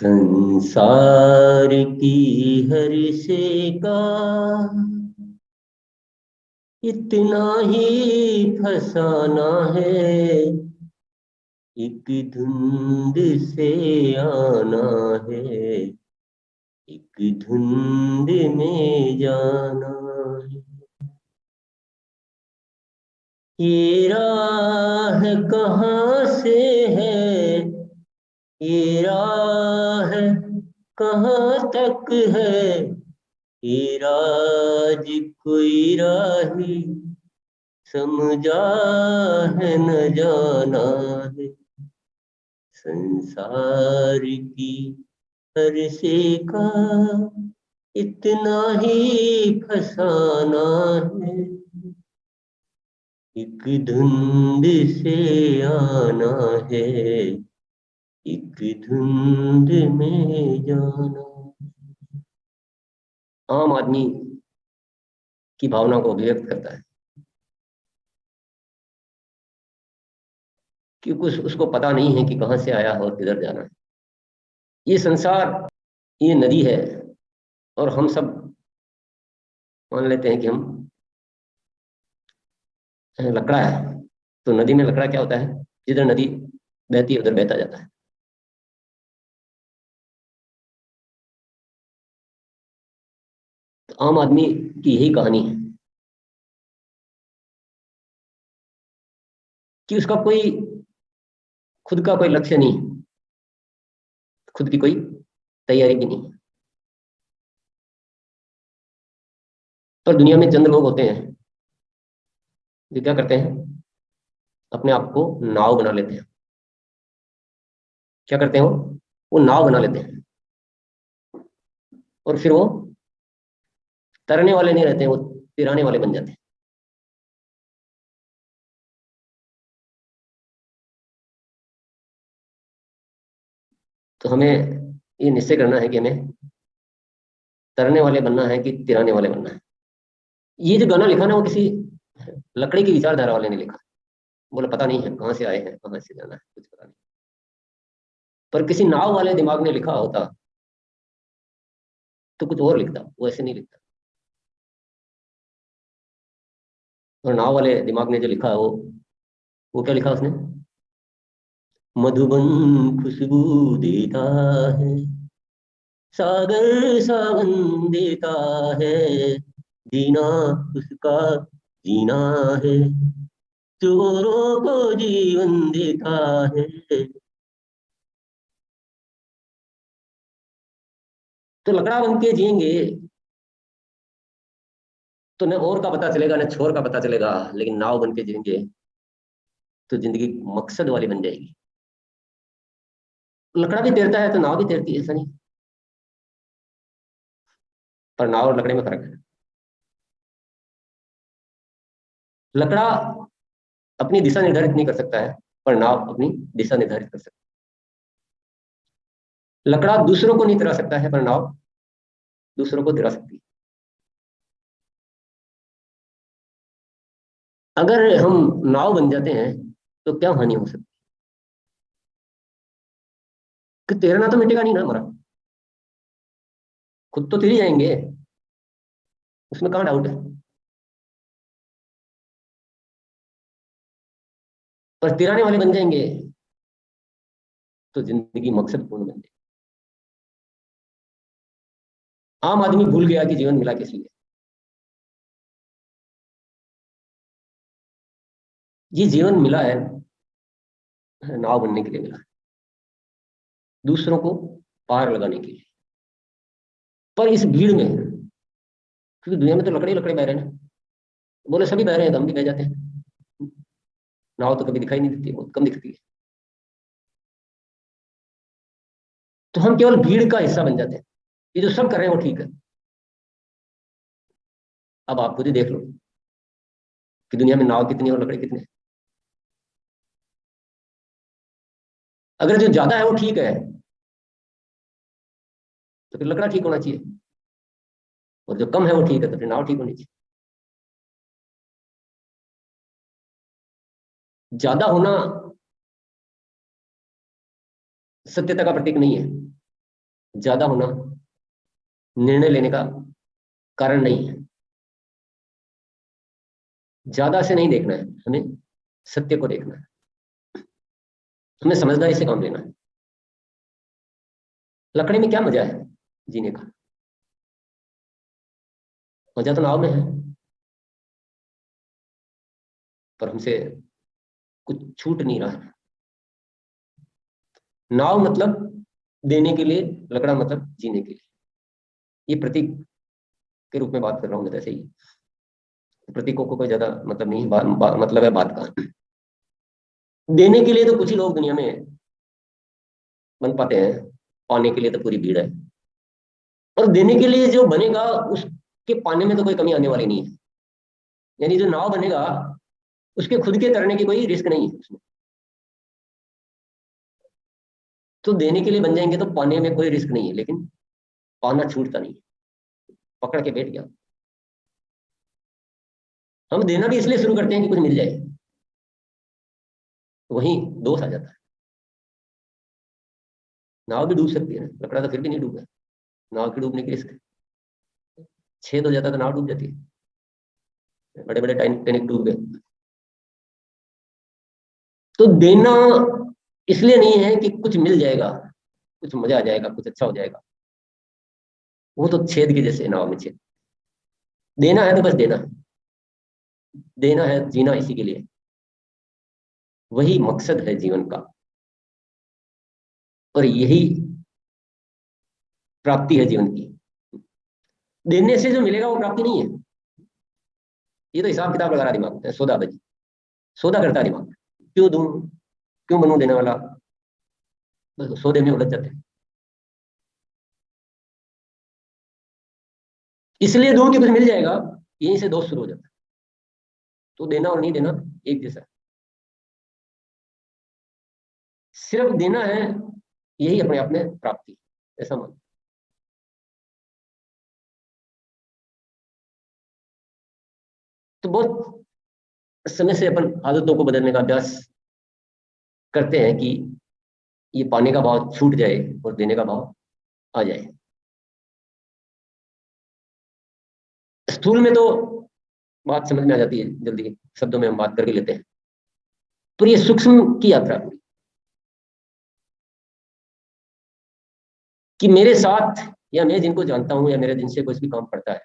संसार की हर सेका इतना ही फसाना है, एक धुंध से आना है, एक धुंध में जाना है। ये राह कहाँ से है, ये राह कहाँ तक है, ये राज कोई राही समझा है न जाना है। संसार की हर सेका इतना ही फसाना है, एक धुंध से आना है, एक धुंध में जाना। आम आदमी की भावना को अभिव्यक्त करता है कि कुछ उसको पता नहीं है कि कहाँ से आया है और किधर जाना है। ये संसार, ये नदी है, और हम सब मान लेते हैं कि हम लकड़ा है। तो नदी में लकड़ा क्या होता है, जिधर नदी बहती है उधर बहता जाता है। तो आम आदमी की यही कहानी है कि उसका कोई खुद का कोई लक्ष्य नहीं, खुद की कोई तैयारी भी नहीं। पर दुनिया में चंद लोग होते हैं जो क्या करते हैं, अपने आप को नाव बना लेते हैं। क्या करते हैं वो नाव बना लेते हैं, और फिर वो तैरने वाले नहीं रहते हैं, वो तिराने वाले बन जाते हैं। तो हमें ये निश्चय करना है कि हमें तैरने वाले बनना है कि तिराने वाले बनना है। ये जो गाना लिखा ना, वो किसी लकड़ी की विचारधारा वाले ने लिखा। बोला पता नहीं है कहाँ से आए हैं, कहाँ से जाना है, कुछ पता नहीं। पर किसी नाव वाले दिमाग ने लिखा होता तो कुछ और लिखता, वो ऐसे नहीं लिखता। और नाव वाले दिमाग ने जो लिखा वो क्या लिखा उसने, मधुबन खुशबू देता है, सागर सावन देता है, जीना उसका जीना है, चोरों को जीवन देता है। तो लकड़ा बन के जिएंगे तो न और का पता चलेगा न छोर का पता चलेगा, लेकिन नाव बन के जिएंगे तो जिंदगी मकसद वाली बन जाएगी। लकड़ा भी तैरता है तो नाव भी तैरती है, ऐसा नहीं। पर नाव और लकड़े में फर्क है। लकड़ा अपनी दिशा निर्धारित नहीं कर सकता है, पर नाव अपनी दिशा निर्धारित कर सकता है। लकड़ा दूसरों को नहीं तिरा सकता है, पर नाव दूसरों को तिरा सकती है। अगर हम नाव बन जाते हैं तो क्या हानि हो सकती है, कि तैरना तो मिटेगा नहीं ना हमारा, खुद तो तिर ही जाएंगे, उसमें कहाँ डाउट है। पर तिराने वाले बन जाएंगे तो जिंदगी मकसद पूर्ण बन जाएगी। आम आदमी भूल गया कि जीवन मिला किस लिए। ये जीवन मिला है नाव बनने के लिए मिला है, दूसरों को पार लगाने के लिए। पर इस भीड़ में, क्योंकि दुनिया में तो लकड़े लकड़े बह रहे हैं, बोले सभी बह रहे हैं तो हम भी बह जाते हैं। नाव तो कभी दिखाई नहीं देती, बहुत कम दिखती है। तो हम केवल भीड़ का हिस्सा बन जाते हैं, ये जो सब कर रहे हैं वो ठीक है। अब आप खुद ही देख लो कि दुनिया में नाव कितनी है और लकड़े कितने हैं। अगर जो ज्यादा है वो ठीक है तो फिर लकड़ा ठीक होना चाहिए, और जो कम है वो ठीक है तो फिर नाव ठीक होनी चाहिए। ज्यादा होना सत्यता का प्रतीक नहीं है, ज्यादा होना निर्णय लेने का कारण नहीं है। ज्यादा से नहीं देखना है, हमें सत्य को देखना है, हमें समझदारी से काम लेना है। लकड़ी में क्या मजा है जीने का? मजा तो नाव में है, पर हमसे कुछ छूट नहीं रहा है। नाव मतलब देने के लिए, लकड़ा मतलब जीने के लिए। ये प्रतीक के रूप में बात कर रहा हूं मैं, ऐसे ही प्रतीकों को कोई ज्यादा मतलब नहीं, मतलब है बात का। देने के लिए तो कुछ ही लोग दुनिया में बन पाते हैं, पाने के लिए तो पूरी भीड़ है। और देने के लिए जो बनेगा उसके पाने में तो कोई कमी आने वाली नहीं है। यानी जो नाव बनेगा उसके खुद के तरने की कोई रिस्क नहीं है उसमें। तो देने के लिए बन जाएंगे तो पाने में कोई रिस्क नहीं है, लेकिन पाना छूटता नहीं है, पकड़ के बैठ गया। हम देना भी इसलिए शुरू करते हैं कि कुछ मिल जाए, वहीं दोष आ जाता है। नाव भी डूब सकती है, लकड़ा तो फिर भी नहीं डूबा। नाव की डूबने की रिस्क छेद हो जाता तो नाव डूब जाती है, बड़े बड़े टाइटैनिक डूब गए। तो देना इसलिए नहीं है कि कुछ मिल जाएगा, कुछ मजा आ जाएगा, कुछ अच्छा हो जाएगा। वो तो छेद के जैसे, नाव में छेद। देना है तो बस देना है, देना है, जीना इसी के लिए। वही मकसद है जीवन का, और यही प्राप्ति है जीवन की। देने से जो मिलेगा वो प्राप्ति नहीं है। ये तो हिसाब किताब लगा रहा दिमाग, सौदाबाजी, सौदा करता है दिमाग। क्यों दूं, क्यों बनूं देने वाला, बस सौदे में उलझ जाते हैं। इसलिए दूं कि कुछ मिल जाएगा, यहीं से दोष शुरू हो जाता है। तो देना और नहीं देना एक जैसा है। सिर्फ देना है, यही अपने आप में प्राप्ति, ऐसा मान। तो बहुत समय से अपन आदतों को बदलने का अभ्यास करते हैं कि ये पाने का भाव छूट जाए और देने का भाव आ जाए। स्थूल में तो बात समझ में आ जाती है जल्दी, शब्दों में हम बात करके लेते हैं। पर ये सूक्ष्म की यात्रा पूरी, कि मेरे साथ या मैं जिनको जानता हूं या मेरे जिनसे कोई भी काम पड़ता है,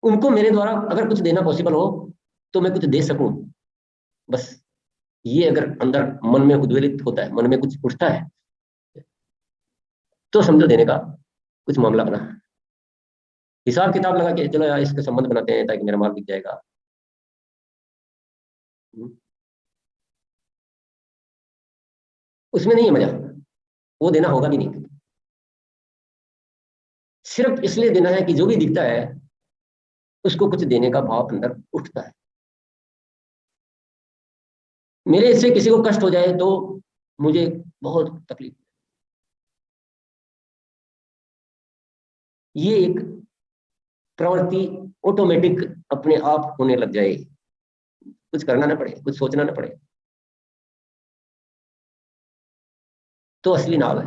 उनको मेरे द्वारा अगर कुछ देना पॉसिबल हो तो मैं कुछ दे सकूं, बस ये अगर अंदर मन में उद्वेलित होता है, मन में कुछ उठता है, तो समझो देने का कुछ मामला बना। हिसाब किताब लगा के चलो यार इसके संबंध बनाते हैं ताकि मेरा माल बिक जाएगा। उसमें नहीं है मजा, वो देना होगा भी नहीं। सिर्फ इसलिए देना है कि जो भी दिखता है उसको कुछ देने का भाव अंदर उठता है। मेरे से किसी को कष्ट हो जाए तो मुझे बहुत तकलीफ। ये एक प्रवृत्ति ऑटोमेटिक अपने आप होने लग जाए, कुछ करना ना पड़े, कुछ सोचना ना पड़े, तो असली नाव है।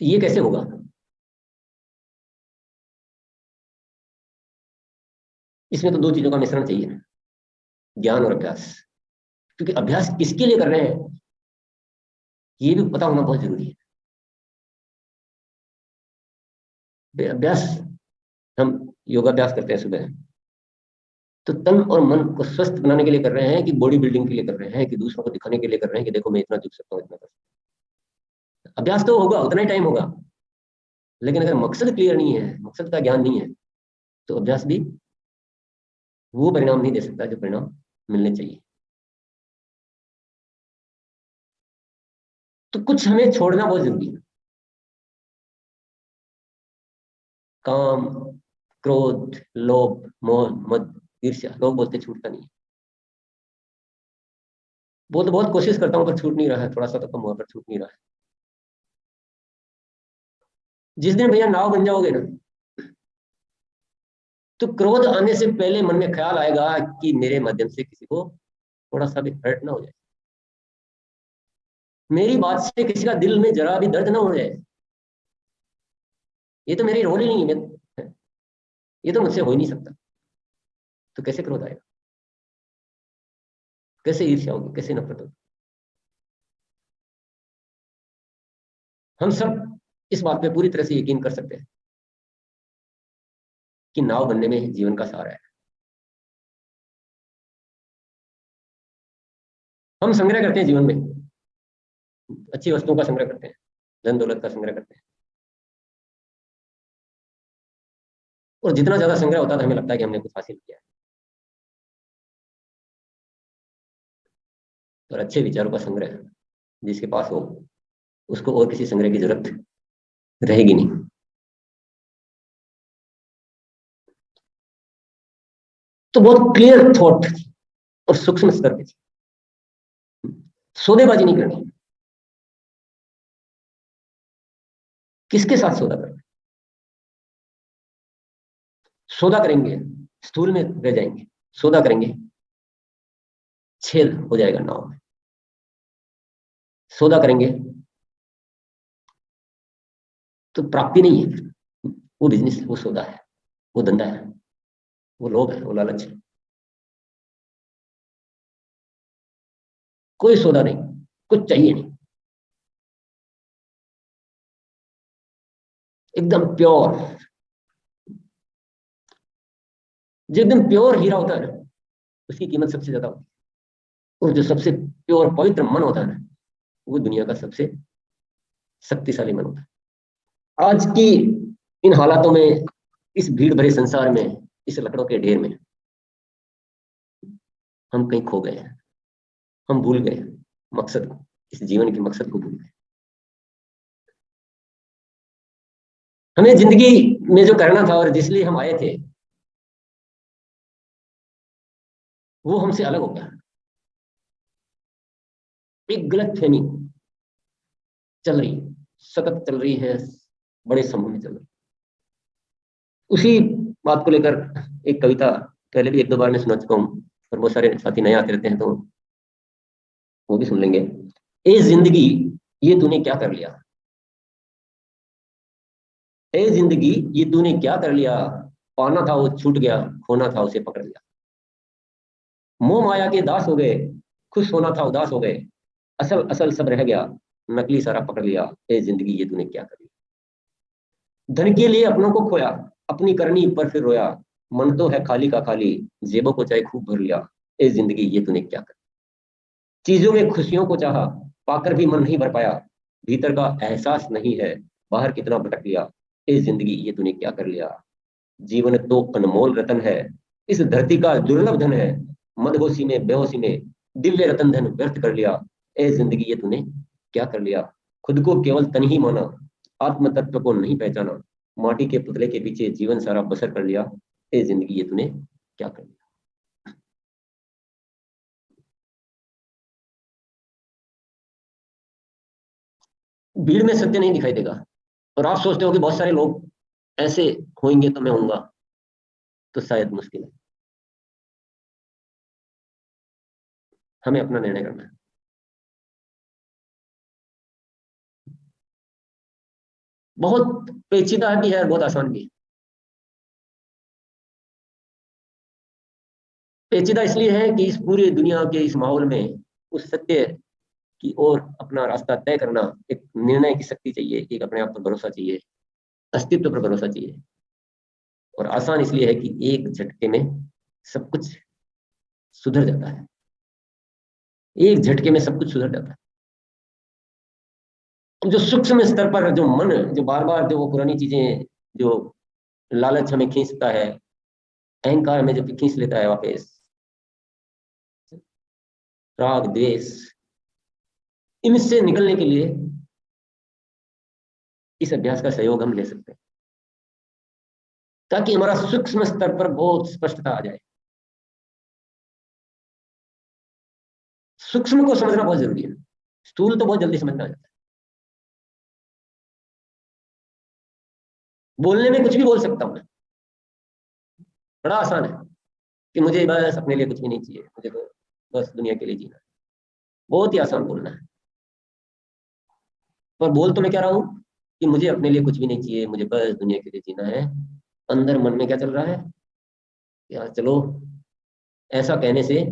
ये कैसे होगा? इसमें तो दो चीजों का मिश्रण चाहिए ना, ज्ञान और अभ्यास। क्योंकि अभ्यास किसके लिए कर रहे हैं ये भी पता होना बहुत जरूरी है। अभ्यास, हम योगाभ्यास करते हैं सुबह, तो तन और मन को स्वस्थ बनाने के लिए कर रहे हैं कि बॉडी बिल्डिंग के लिए कर रहे हैं कि दूसरों को दिखाने के लिए कर रहे हैं कि देखो मैं इतना झुक सकता हूँ, इतना कर सकता हूँ। अभ्यास तो होगा, उतना ही टाइम होगा, लेकिन अगर मकसद क्लियर नहीं है, मकसद का ज्ञान नहीं है, तो अभ्यास भी वो परिणाम नहीं दे सकता जो परिणाम मिलने चाहिए। तो कुछ हमें छोड़ना बहुत जरूरी है। काम, क्रोध, लोभ, मोह, मद, ईर्ष्या, लोग बोलते छूटता नहीं है। वो तो बहुत कोशिश करता हूँ पर छूट नहीं रहा है, थोड़ा सा तो कम हुआ पर छूट नहीं रहा है। जिस दिन भैया नाव बन जाओगे ना, तो क्रोध आने से पहले मन में ख्याल आएगा कि मेरे माध्यम से किसी को थोड़ा सा भी हर्ट ना हो जाए, मेरी बात से किसी का दिल में जरा भी दर्द ना हो जाए, ये तो मेरी रोल ही नहीं है, ये तो मुझसे हो ही नहीं सकता, तो कैसे क्रोध आएगा, कैसे ईर्ष्या होगी, कैसे नफरत होगी। हम सब इस बात पे पूरी तरह से यकीन कर सकते हैं कि नाव बनने में जीवन का सहारा है। हम संग्रह करते हैं जीवन में, अच्छी वस्तुओं का संग्रह करते हैं, धन दौलत का संग्रह करते हैं, और जितना ज्यादा संग्रह होता है हमें लगता है कि हमने कुछ हासिल किया है। और अच्छे विचारों का संग्रह जिसके पास हो, उसको और किसी संग्रह की जरूरत रहेगी नहीं। तो बहुत क्लियर थॉट और सूक्ष्म स्तर पे सौदेबाजी नहीं करनी। किसके साथ सौदा करना? सौदा करेंगे स्थूल में रह जाएंगे, सौदा करेंगे छेद हो जाएगा नाव में, सौदा करेंगे तो प्राप्ति नहीं है, वो बिजनेस, वो सौदा है, वो धंधा है, वो लोभ है, वो लालच है। कोई सौदा नहीं, कुछ चाहिए नहीं, एकदम प्योर। जो एकदम प्योर हीरा होता है ना, उसकी कीमत सबसे ज्यादा होती है। और जो सबसे प्योर पवित्र मन होता है ना, वो दुनिया का सबसे शक्तिशाली मन होता है। आज की इन हालातों में, इस भीड़ भरे संसार में, इस लकड़ों के ढेर में हम कहीं खो गए हैं, हम भूल गए मकसद को, इस जीवन के मकसद को भूल गए। हमें जिंदगी में जो करना था और जिसलिए हम आए थे, वो हमसे अलग हो गया। एक गलत फहमी चल रही, सतत चल रही है, बड़े समूह में चल रही। उसी बात को लेकर एक कविता पहले भी एक दो बार मैं सुना चुका हूँ, और बहुत सारे साथी नए आते रहते हैं तो वो भी सुन लेंगे। ए जिंदगी ये तूने क्या कर लिया, ए जिंदगी ये तूने क्या कर लिया, पाना था वो छूट गया, खोना था उसे पकड़ लिया। मोह माया के दास हो गए, खुश होना था उदास हो गए, असल असल सब रह गया, नकली सारा पकड़ लिया। ए जिंदगी ये तूने क्या कर लिया। धन के लिए अपनों को खोया, अपनी करनी पर फिर रोया, मन तो है खाली का खाली, जेबों को चाहे खूब भर लिया। ए जिंदगी ये तूने क्या कर। चीजों में खुशियों को चाहा, पाकर भी मन नहीं भर पाया, भीतर का एहसास नहीं है, बाहर कितना भटक लिया। ए जिंदगी ये तूने क्या कर लिया। जीवन तो अनमोल रतन है, इस धरती का दुर्लभ धन है, मदहोशी में बेहोशी में दिव्य रतन धन व्यर्थ कर लिया। ए जिंदगी ये तूने क्या कर लिया। खुद को केवल तन ही माना, आत्म तत्व को नहीं पहचाना, माटी के पुतले के पीछे जीवन सारा बसर कर लिया। ए जिंदगी ये तूने क्या कर लिया। भीड़ में सत्य नहीं दिखाई देगा, और आप सोचते हो कि बहुत सारे लोग ऐसे होंगे तो मैं होऊंगा, तो शायद मुश्किल है। हमें अपना निर्णय करना है। बहुत पेचीदा भी है, बहुत आसान भी है। पेचीदा इसलिए है कि इस पूरी दुनिया के इस माहौल में उस सत्य की ओर अपना रास्ता तय करना, एक निर्णय की शक्ति चाहिए, एक अपने आप पर भरोसा चाहिए, अस्तित्व पर भरोसा चाहिए। और आसान इसलिए है कि एक झटके में सब कुछ सुधर जाता है, एक झटके में सब कुछ सुधर जाता है। जो सूक्ष्म स्तर पर जो मन, जो बार बार जो वो पुरानी चीजें, जो लालच हमें खींचता है, अहंकार हमें जो खींच लेता है वापस, राग द्वेष, इनसे निकलने के लिए इस अभ्यास का सहयोग हम ले सकते हैं, ताकि हमारा सूक्ष्म स्तर पर बहुत स्पष्टता आ जाए। सूक्ष्म को समझना बहुत जरूरी है, स्थूल तो बहुत जल्दी समझ में आ जाता है। बोलने में कुछ भी बोल सकता हूं मैं, बड़ा आसान है कि मुझे बस अपने लिए कुछ भी नहीं चाहिए, मुझे तो बस दुनिया के लिए जीना है। बहुत ही आसान बोलना है, पर बोल तो मैं क्या रहा हूँ कि मुझे अपने लिए कुछ भी नहीं चाहिए, मुझे बस दुनिया के लिए जीना है। अंदर मन में क्या चल रहा है, यार चलो, ऐसा कहने से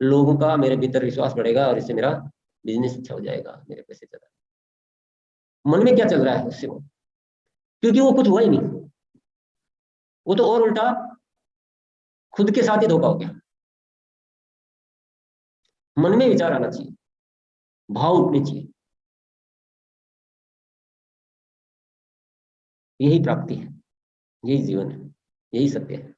लोगों का मेरे भीतर विश्वास बढ़ेगा और इससे मेरा बिजनेस अच्छा हो जाएगा, मेरे पैसे ज्यादा। मन में क्या चल रहा है उससे वो, क्योंकि वो कुछ हुआ ही नहीं, वो तो और उल्टा खुद के साथ ही धोखा हो गया। मन में विचार आना चाहिए, भाव उठने चाहिए, यही प्राप्ति है, यही जीवन है, यही सत्य है।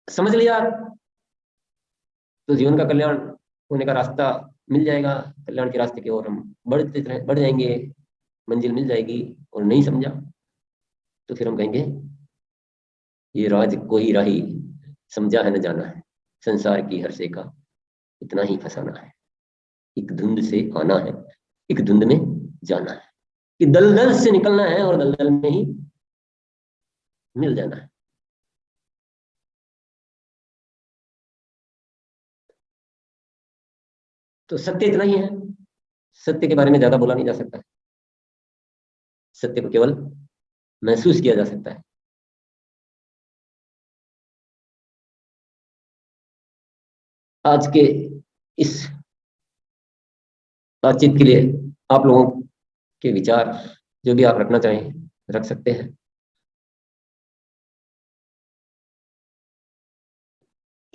समझ लिया तो जीवन का कल्याण होने का रास्ता मिल जाएगा। कल्याण के रास्ते की ओर हम बढ़ जाएंगे, मंजिल मिल जाएगी। और नहीं समझा तो फिर हम कहेंगे ये राज कोई राही, समझा है न जाना है, संसार की हर से का इतना ही फसाना है। एक धुंध से आना है, एक धुंध में जाना है, कि दलदल से निकलना है और दलदल में ही मिल जाना है। तो सत्य इतना ही है, सत्य के बारे में ज्यादा बोला नहीं जा सकता है, सत्य को केवल महसूस किया जा सकता है। आज के इस बातचीत के लिए आप लोगों के विचार जो भी आप रखना चाहें रख सकते हैं,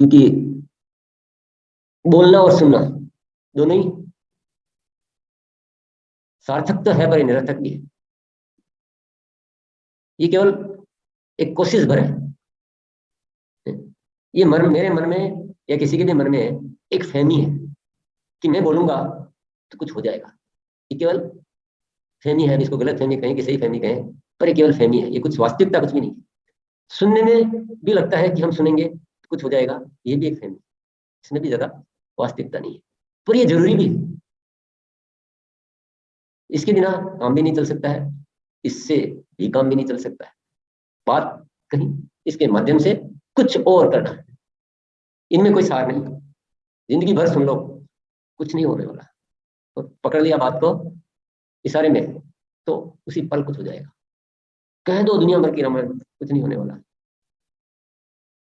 क्योंकि बोलना और सुनना दोनों ही सार्थक तो है पर निरर्थक भी है। ये केवल एक कोशिश भर है। ये मेरे मन में या किसी के भी मन में एक फहमी है कि मैं बोलूंगा तो कुछ हो जाएगा। ये केवल फहमी है, इसको गलत फहमी कहें कि सही फहमी कहें, पर ये केवल फहमी है, ये कुछ वास्तविकता कुछ भी नहीं है। सुनने में भी लगता है कि हम सुनेंगे तो कुछ हो जाएगा, ये भी एक फहमी, इसमें भी ज्यादा वास्तविकता नहीं है, पर ये जरूरी भी है। इसके बिना काम भी नहीं चल सकता है, इससे भी काम भी नहीं चल सकता है। बात कहीं इसके माध्यम से कुछ और करना है, इनमें कोई सार नहीं। जिंदगी भर सुन लो, कुछ नहीं होने वाला। और पकड़ लिया बात को इशारे में तो उसी पल कुछ हो जाएगा। कह दो दुनिया भर की रामायण, कुछ नहीं होने वाला।